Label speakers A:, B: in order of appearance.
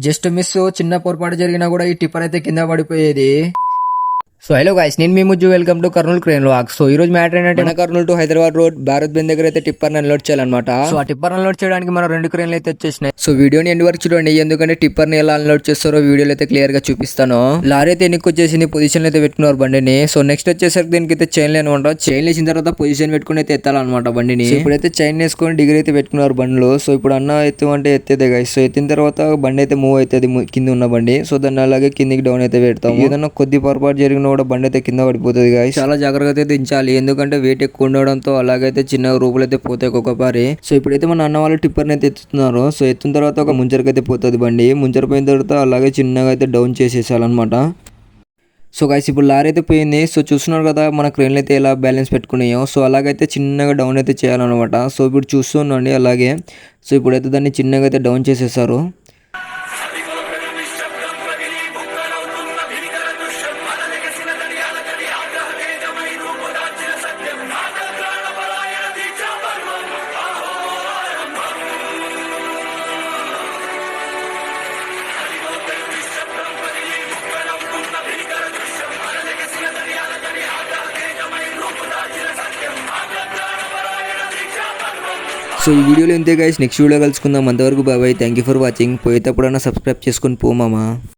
A: Just miss చిన్న పొరపాటు జరిగినా కూడా ఈ టిప్పర్ అయితే కింద పడిపోయేది. సో హలో గైస్, నేను మీ Mujju, welcome to Kurnool crane vlog. So ఈ రోజు మ్యాటర్ ఏంటంటే మన Kurnool to Hyderabad road Bharat Benz దగ్గర అయితే టిప్పర్ అన్లోడ్ చేయాలన్నమాట. సో ఆ టిప్పర్ అన్లోడ్ చేయడానికి మనం 2 క్రేన్లు అయితే వచ్చేసినాయి. సో వీడియోని ఎండ్ వరకు చూడండి, ఎందుకంటే టిప్పర్ ని ఎలా అన్లోడ్ చేస్తారో వీడియోలో అయితే క్లియర్ గా చూపిస్తాను. లారీ అయితే ఎన్నికి వచ్చేసింది, పొజిషన్ అయితే పెట్టుకున్నారు బండిని. సో నెక్స్ట్ వచ్చేసరికి దీనికి అయితే చైన్ అనమాట. చైన్ వేసిన తర్వాత పొజిషన్ పెట్టుకుని అయితే ఎత్తాలన్నమాట బండిని. ఇప్పుడైతే చైన్ వేసుకొని డిగ్రీ అయితే పెట్టుకున్నారు బండిలో. సో ఇప్పుడు అన్న ఎత్తు అంటే ఎత్తేదే గైస్. సో ఎత్తిన తర్వాత బండి అయితే మూవ్ అవుతుంది, కింద ఉన్న బండి. సో దాన్ని అలాగే కిందికి డౌన్ అయితే పెడతాం. ఏదన్నా కొద్ది పొరపాటు జరిగినా కూడా బండి అయితే కింద పడిపోతుంది గాయస్. చాలా జాగ్రత్తగా అయితే దించాలి, ఎందుకంటే వెయిట్ ఎక్కువ ఉండడంతో అలాగైతే చిన్న రూపులు అయితే పోతాయి ఒక్కొక్కసారి. సో ఇప్పుడైతే మన అన్న వాళ్ళు టిప్పర్ని అయితే ఎత్తుతున్నారు. సో ఎత్తిన తర్వాత ఒక ముంచరకైతే పోతుంది బండి. ముంచరపోయిన తర్వాత అలాగే చిన్నగా అయితే డౌన్ చేసేసాలన్నమాట. సో గైస్ ఇప్పుడు లారీ అయితే పోయింది. సో చూస్తున్నారు కదా మన క్రేన్లు అయితే ఎలా బ్యాలెన్స్ పెట్టుకున్నాయో. సో అలాగైతే చిన్నగా డౌన్ అయితే చేయాలన్నమాట. సో ఇప్పుడు చూస్తున్నాండి అలాగే. సో ఇప్పుడైతే దాన్ని చిన్నగా అయితే డౌన్ చేసేసారు. సో ఈ వీడియోలో ఇంతే గైస్, నెక్స్ట్ వీడియో కలుసుకుందాం. అంతవరకు bye, thank you for watching. పోయేటప్పుడన్నా సబ్స్క్రైబ్ చేసుకొని పో మామా.